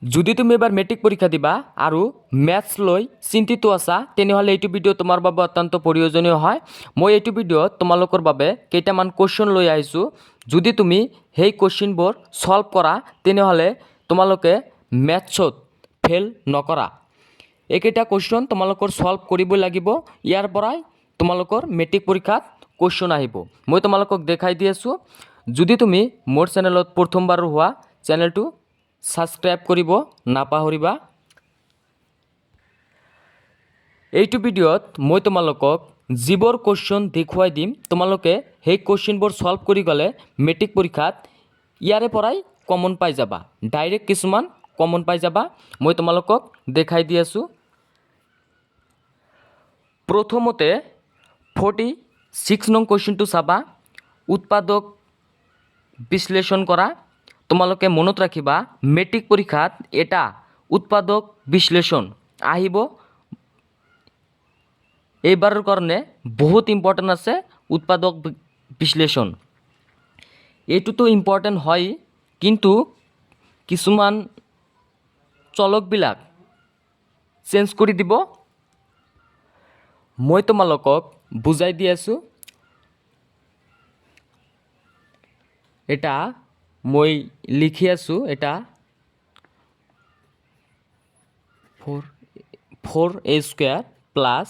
যদি তুমি এবাৰ মেট্ৰিক পৰীক্ষা দিবা আৰু মেথছ লৈ চিন্তিত আছা তেনেহ'লে এইটো ভিডিঅ' তোমাৰ বাবে অত্যন্ত প্ৰয়োজনীয় হয়। মই এইটো ভিডিঅ'ত তোমালোকৰ বাবে কেইটামান কুৱেশ্যন লৈ আহিছোঁ। যদি তুমি সেই কুৱেশ্যনবোৰ সলভ কৰা তেনেহ'লে তোমালোকে মেথছত ফেইল নকৰা। এইকেইটা কুৱেশ্যন তোমালোকৰ সলভ কৰিব লাগিব। ইয়াৰ পৰাই তোমালোকৰ মেট্ৰিক পৰীক্ষাত কুৱেশ্যন আহিব। মই তোমালোকক দেখাই দি আছোঁ। যদি তুমি মোৰ চেনেলত প্ৰথমবাৰ হোৱা চেনেলটো সাবস্ক্ৰাইব কৰিব নাপাহৰিবা। এইটো ভিডিঅ'ত মই তোমালোকক যিবোৰ কুৱেশ্যন দেখুৱাই দিম তোমালোকে সেই কুৱেশ্যনবোৰ সলভ কৰি গ'লে মেট্ৰিক পৰীক্ষাত ইয়াৰে পৰাই কমন পাই যাবা। ডাইৰেক্ট কিছুমান কমন পাই যাবা। মই তোমালোকক দেখাই দি আছোঁ। প্ৰথমতে 46 নং কুৱেশ্যনটো চাবা। উৎপাদক বিশ্লেষণ কৰা। তোমালোকে মনত ৰাখিবা মেট্ৰিক পৰীক্ষাত এটা উৎপাদক বিশ্লেষণ আহিব। এইবাৰৰ কাৰণে বহুত ইম্পৰ্টেণ্ট আছে উৎপাদক বিশ্লেষণ। এইটোতো ইম্পৰ্টেণ্ট হয় কিন্তু কিছুমান চলকবিলাক চেঞ্জ কৰি দিব। মই তোমালোকক বুজাই দি আছোঁ। এটা মই লিখি আছোঁ। এটা 4a² প্লাছ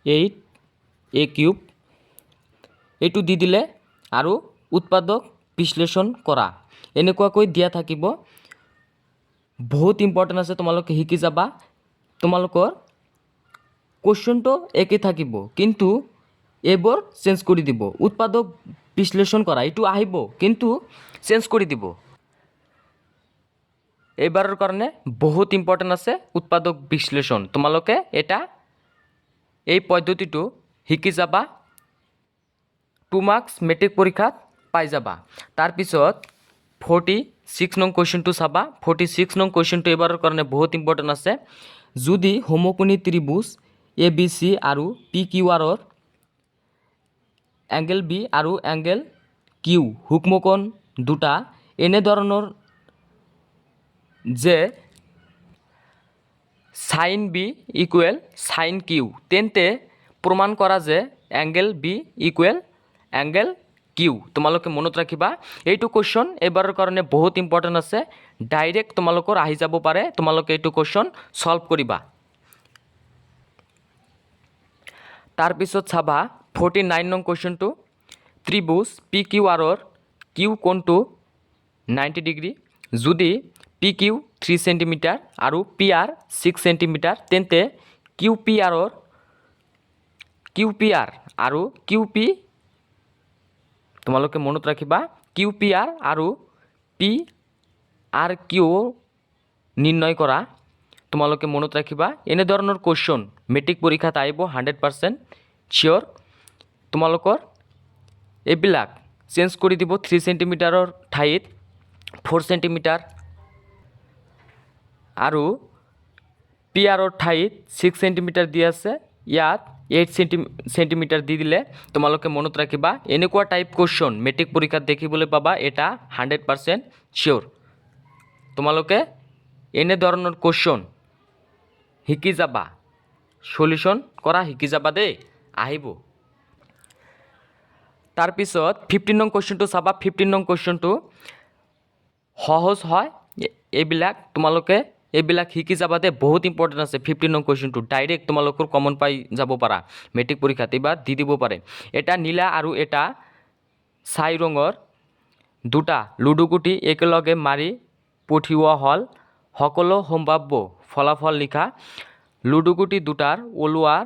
8a³ এইটো দি দিলে আৰু উৎপাদক বিশ্লেষণ কৰা এনেকুৱাকৈ দিয়া থাকিব। বহুত ইম্পৰ্টেণ্ট আছে তোমালোকে শিকি যাবা। তোমালোকৰ কুৱেশ্যনটো একে থাকিব কিন্তু এইবোৰ চেঞ্জ কৰি দিব। উৎপাদক বিশ্লেষণ কৰা এইটো আহিব কিন্তু চেঞ্জ কৰি দিব। এইবাৰৰ কাৰণে বহুত ইম্পৰ্টেণ্ট আছে উৎপাদক বিশ্লেষণ। তোমালোকে এটা এই পদ্ধতিটো শিকি যাবা। 2 মাৰ্কছ মেট্ৰিক পৰীক্ষাত পাই যাবা। তাৰপিছত 46 নং কুৱেশ্যনটো চাবা। 46 নং কুৱেশ্যনটো এইবাৰৰ কাৰণে বহুত ইম্পৰ্টেণ্ট আছে। যদি সমকোণী ত্ৰিভুজ ABC আৰু PQRৰ এংগেল B আৰু এংগেল Q সূক্ষ্মকোণ দুটা এনেধৰণৰ যে sin B equal sin Q তেন্তে প্ৰমাণ কৰা যে angle B equal angle Q। তোমালোকে মনত ৰাখিবা এইটো কুৱেশ্যন এইবাৰৰ কাৰণে বহুত ইম্পৰ্টেণ্ট আছে। ডাইৰেক্ট তোমালোকৰ আহি যাব পাৰে। তোমালোকে এইটো কুৱেশ্যন সলভ কৰিবা। তাৰপিছত চাবা 49 নং কুৱেশ্যনটো ত্ৰিভুজ PQRৰ Q কোণটো 90 ডিগ্ৰী। যদি PQ 3 সেণ্টিমিটাৰ আৰু PR 6 সেণ্টিমিটাৰ তেন্তে QPR আৰু QP তোমালোকে মনত ৰাখিবা QPR আৰু PRQ নিৰ্ণয় কৰা। তোমালোকে মনত ৰাখিবা এনেধৰণৰ কুৱেশ্যন মেট্ৰিক পৰীক্ষাত আহিব 100% চিয়'ৰ। তোমালোকৰ এইবিলাক চেঞ্জ কৰি দিব। 3 সেণ্টিমিটাৰৰ ঠাইত 4 সেণ্টিমিটাৰ আৰু PRৰ ঠাইত 6 সেণ্টিমিটাৰ দি আছে। ইয়াত 8 সেণ্টিমিটাৰ দি দিলে তোমালোকে মনত ৰাখিবা এনেকুৱা টাইপ কুৱেশ্যন মেট্ৰিক পৰীক্ষাত দেখিবলৈ পাবা। এটা 100% চিয়'ৰ। তোমালোকে এনেধৰণৰ কুৱেশ্যন শিকি যাবা। সলিউশ্যন কৰা শিকি যাবা দেই আহিব। তাৰপিছত 15 নং কুৱেশ্যনটো চাবা। 15 নং কুৱেশ্যনটো সহজ হয়। তোমালোকে এইবিলাক শিকি যাবা দেই বহুত ইম্পৰ্টেণ্ট আছে। 15 নং কুৱেশ্যনটো ডাইৰেক্ট তোমালোকৰ কমন পাই যাব পাৰা মেট্ৰিক পৰীক্ষাত এইবাৰ দি দিব পাৰে। এটা নীলা আৰু এটা ছাই ৰঙৰ দুটা লুডুগুটি একেলগে মাৰি পঠিওৱা হ'ল। সকলো সম্ভাৱ্য ফলাফল লিখা। লুডুগুটি দুটাৰ ওলোৱাৰ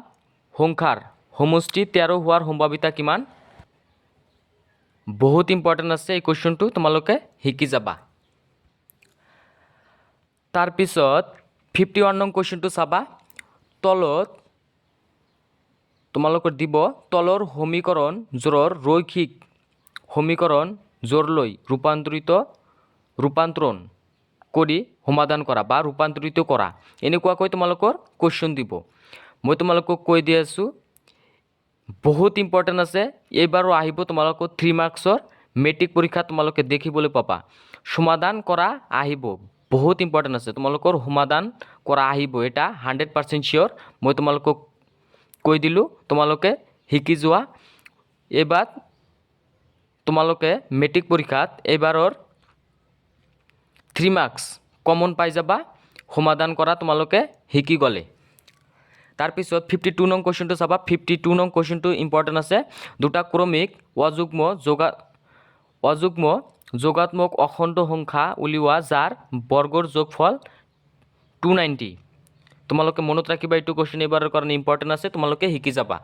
সংখ্যাৰ সমষ্টি 13 হোৱাৰ সম্ভাৱিতা কিমান? বহুত ইম্পৰ্টেণ্ট আছে এই কুৱেশ্যনটো তোমালোকে শিকি যাবা। তাৰপিছত 51 নং কুৱেশ্যনটো চাবা। তলত তোমালোকৰ দিব তলৰ সমীকৰণযোৰৰ ৰৈখিক সমীকৰণ জোৰলৈ ৰূপান্তৰণ কৰি সমাধান কৰা বা ৰূপান্তৰিত কৰা এনেকুৱাকৈ তোমালোকৰ কুৱেশ্যন দিব। মই তোমালোকক কৈ দি আছোঁ বহুত ইম্পৰ্টেণ্ট আছে। এইবাৰো আহিব তোমালোকৰ 3 মাৰ্কছৰ মেট্ৰিক পৰীক্ষা তোমালোকে দেখিবলৈ পাবা। সমাধান কৰা আহিব বহুত ইম্পৰ্টেণ্ট আছে, তোমালোকৰ সমাধান কৰা আহিব, এটা 100% চিয়'ৰ। মই তোমালোকক কৈ দিলোঁ, তোমালোকে শিকি যোৱা। এইবাৰ তোমালোকে মেট্ৰিক পৰীক্ষাত এইবাৰৰ 3 মাৰ্কছ কমন পাই যাবা, সমাধান কৰা তোমালোকে শিকি গ'লে। তাৰপিছত 52 নং কুৱেশ্যনটো চাবা। 52 নং কুৱেশ্যনটো ইম্পৰ্টেণ্ট আছে। দুটা ক্ৰমিক অযুগ্ম যোগাত্মক অখণ্ড সংখ্যা উলিওৱা যাৰ বৰ্গৰ যোগফল 290। তোমালোকে মনত ৰাখিবা, এইটো কুৱেশ্যন এইবাৰৰ কাৰণে ইম্পৰ্টেণ্ট আছে, তোমালোকে শিকি যাবা।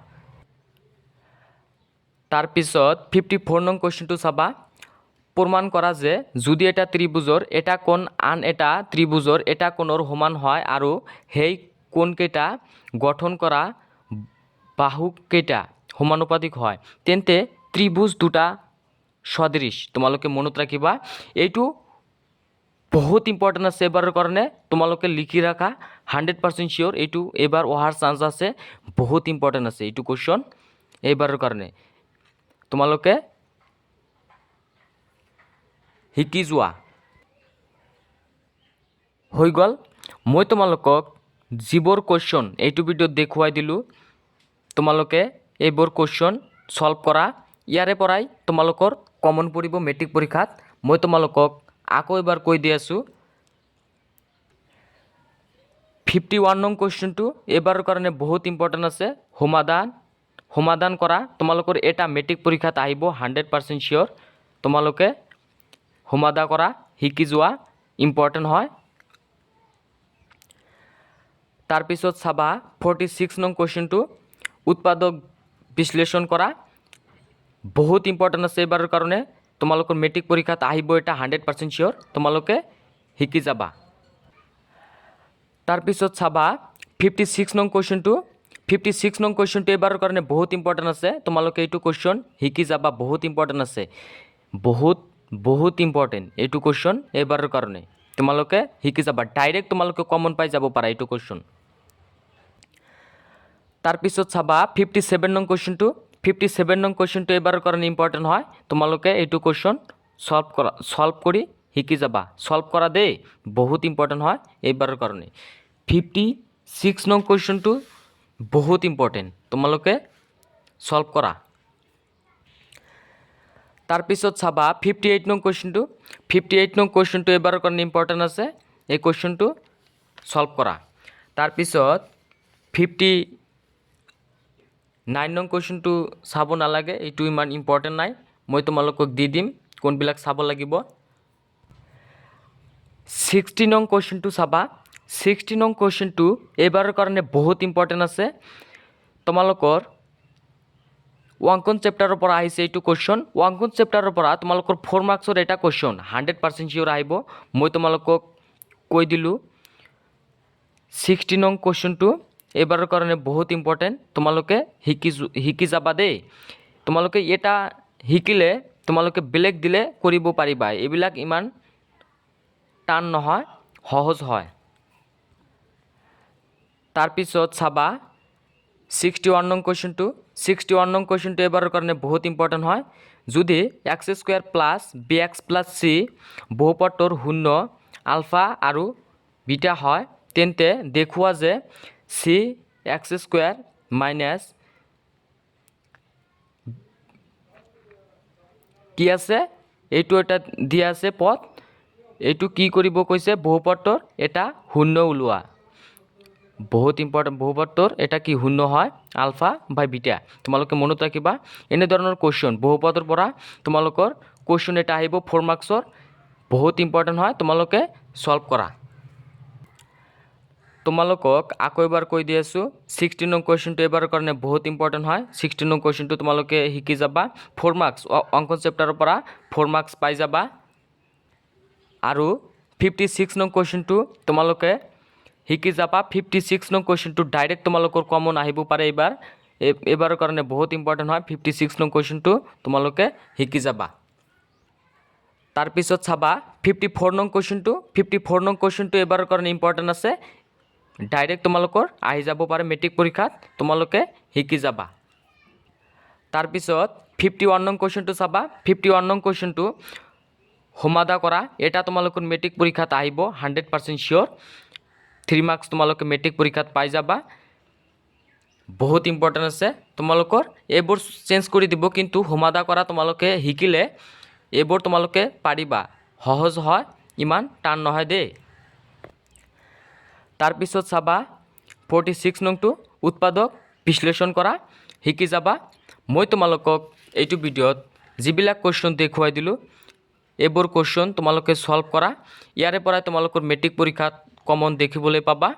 তাৰপিছত 54 নং কুৱেশ্যনটো চাবা। প্ৰমাণ কৰা যে যদি এটা ত্ৰিভুজৰ এটা কোণ আন এটা ত্ৰিভুজৰ এটা কোণৰ সমান হয় আৰু সেই কোণকেইটা গঠন কৰা বাহুকেইটা সমানুপাতিক হয়, তেন্তে ত্ৰিভুজ দুটা সদৃশ। তোমালোকে মনত ৰাখিবা, এইটো বহুত ইম্পৰ্টেণ্ট আছে এবাৰৰ কাৰণে, তোমালোকে লিখি ৰাখা, 100% চিয়'ৰ এইটো এবাৰ অহাৰ চান্স আছে। বহুত ইম্পৰ্টেণ্ট আছে এইটো কুৱেশ্যন এইবাৰৰ কাৰণে, তোমালোকে শিকি যোৱা। হৈ গ'ল, মই তোমালোকক যিবোৰ কুৱেশ্যন এইটো ভিডিঅ'ত দেখুৱাই দিলোঁ, তোমালোকে এইবোৰ কুৱেশ্যন ছল্ভ কৰা। ইয়াৰে পৰাই তোমালোকৰ কমন পৰিব মেট্ৰিক পৰীক্ষাত। মই তোমালোকক আকৌ এবাৰ কৈ দি আছোঁ, 51 নং কুৱেশ্যনটো এইবাৰৰ কাৰণে বহুত ইম্পৰ্টেণ্ট আছে। সমাধান কৰা, তোমালোকৰ এটা মেট্ৰিক পৰীক্ষাত আহিব, 100% চিয়'ৰ। তোমালোকে সমাধান কৰা শিকি যোৱা, ইম্পৰ্টেণ্ট হয়। তাৰপিছত চাবা 46 নং কুৱেশ্যনটো, উৎপাদক বিশ্লেষণ কৰা। বহুত ইম্পৰ্টেণ্ট আছে এইবাৰৰ কাৰণে, তোমালোকৰ মেট্ৰিক পৰীক্ষাত আহিব, এটা 100% চিয়'ৰ। তোমালোকে শিকি যাবা। তাৰপিছত চাবা 56 নং কুৱেশ্যনটো। 56 নং কুৱেশ্যনটো এইবাৰৰ কাৰণে বহুত ইম্পৰ্টেণ্ট আছে, তোমালোকে এইটো কুৱেশ্যন শিকি যাবা। বহুত ইম্পৰ্টেণ্ট আছে, বহুত ইম্পৰ্টেণ্ট এইটো কুৱেশ্যন এইবাৰৰ কাৰণে, তোমালোকে শিকি যাবা। ডাইৰেক্ট তোমালোকে কমন পাই যাব পাৰা এইটো কুৱেশ্যন। তাৰপিছত চাবা 57 নং কুৱেশ্যনটো। 57 নং কুৱেশ্যনটো এইবাৰৰ কাৰণে ইম্পৰ্টেণ্ট হয়, তোমালোকে এইটো কুৱেশ্যন ছল্ভ কৰি শিকি যাবা। ছল্ভ কৰা দেই, বহুত ইম্পৰ্টেণ্ট হয় এইবাৰৰ কাৰণে। 56 নং কুৱেশ্যনটো বহুত ইম্পৰ্টেণ্ট, তোমালোকে ছল্ভ কৰা। তাৰপিছত চাবা 58 নং কুৱেশ্যনটো। 58 নং কুৱেশ্যনটো এইবাৰৰ কাৰণে ইম্পৰ্টেণ্ট আছে, এই কুৱেশ্যনটো ছল্ভ কৰা। তাৰপিছত 59 নং কুৱেশ্যনটো চাব নালাগে, এইটো ইমান ইম্পৰ্টেণ্ট নাই, মই তোমালোকক দি দিম কোনবিলাক চাব লাগিব। 60 নং কুৱেশ্যনটো চাবা। 60 নং কুৱেশ্যনটো এইবাৰৰ কাৰণে বহুত ইম্পৰ্টেণ্ট আছে, তোমালোকৰ অংকন চেপ্টাৰৰ পৰা আহিছে এইটো কুৱেশ্যন। অংকন চেপ্টাৰৰ পৰা তোমালোকৰ 4 মাৰ্কছৰ এটা কুৱেশ্যন 100% চিয়'ৰ আহিব, মই তোমালোকক কৈ দিলোঁ। 60 নং কুৱেশ্যনটো এইবাৰৰ কাৰণে বহুত ইম্পৰ্টেণ্ট, তোমালোকে শিকি যাবা দেই। তোমালোকে এটা শিকিলে তোমালোকে বেলেগ দিলে কৰিব পাৰিবা, এইবিলাক ইমান টান নহয়, সহজ হয়। তাৰপিছত চাবা 61 নং কুৱেশ্যনটো। 61 নং কুৱেশ্যনটো এইবাৰৰ কাৰণে বহুত ইম্পৰ্টেণ্ট হয়। যদি x² plus bx plus c বহুপদটোৰ শূন্য আলফা আৰু বিটা হয়, তেন্তে দেখুওৱা যে cx² মাইনাছ কি আছে, এইটো এটা দিয়া আছে পদ, এইটো কি কৰিব কৈছে, বহুপদটোৰ এটা শূন্য ওলোৱা। বহুত ইম্পৰ্টেণ্ট, বহুপদটোৰ এটা কি শূন্য হয়, আলফা বাই বিটা। তোমালোকে মনত ৰাখিবা, এনেধৰণৰ কুৱেশ্যন বহুপদৰ পৰা তোমালোকৰ কুৱেশ্যন এটা আহিব 4 মাৰ্কছৰ, বহুত ইম্পৰ্টেণ্ট হয়, তোমালোকে ছল্ভ কৰা। তোমালোকক আকৌ এবাৰ কৈ দি আছোঁ, 60 নং কুৱেশ্যনটো এইবাৰৰ কাৰণে বহুত ইম্পৰ্টেণ্ট হয়। 60 নং কুৱেশ্যনটো তোমালোকে শিকি যাবা, 4 মাৰ্কছ অংকন চেপ্টাৰৰ পৰা 4 মাৰ্কছ পাই যাবা। আৰু 56 নং কুৱেশ্যনটো তোমালোকে শিকি যাবা। 56 নং কুৱেশ্যনটো ডাইৰেক্ট তোমালোকৰ কমন আহিব পাৰে এইবাৰৰ কাৰণে বহুত ইম্পৰ্টেণ্ট হয়। 56 নং কুৱেশ্যনটো তোমালোকে শিকি যাবা। তাৰপিছত চাবা 54 নং কুৱেশ্যনটো। 54 নং কুৱেশ্যনটো এইবাৰৰ কাৰণে ইম্পৰ্টেণ্ট আছে, ডাইৰেক্ট তোমালোকৰ আহি যাব পাৰে মেট্ৰিক পৰীক্ষাত, তোমালোকে শিকি যাবা। তাৰপিছত 51 নং কুৱেশ্যনটো চাবা। 51 নং কুৱেশ্যনটো সমাধা কৰা এটা তোমালোকৰ মেট্ৰিক পৰীক্ষাত আহিব 100% চিয়'ৰ 3 মাৰ্কছ তোমালোকে মেট্ৰিক পৰীক্ষাত পাই যাবা বহুত ইম্পৰ্টেণ্ট আছে তোমালোকৰ এইবোৰ চেঞ্জ কৰি দিব কিন্তু সমাধা কৰা তোমালোকে শিকিলে এইবোৰ তোমালোকে পাৰিবা সহজ হয় ইমান টান নহয় দেই তাৰপিছত চাবা 46 নংটো উৎপাদক বিশ্লেষণ কৰা শিকি যাবা মই তোমালোকক এইটো ভিডিঅ'ত যিবিলাক কোৱেশ্চন দেখুৱাই দিলোঁ এইবোৰ কোৱেশ্চন তোমালোকে সলভ কৰা ইয়াৰে পৰা তোমালোকৰ মেট্ৰিক পৰীক্ষাত কমন দেখিবলৈ পাবা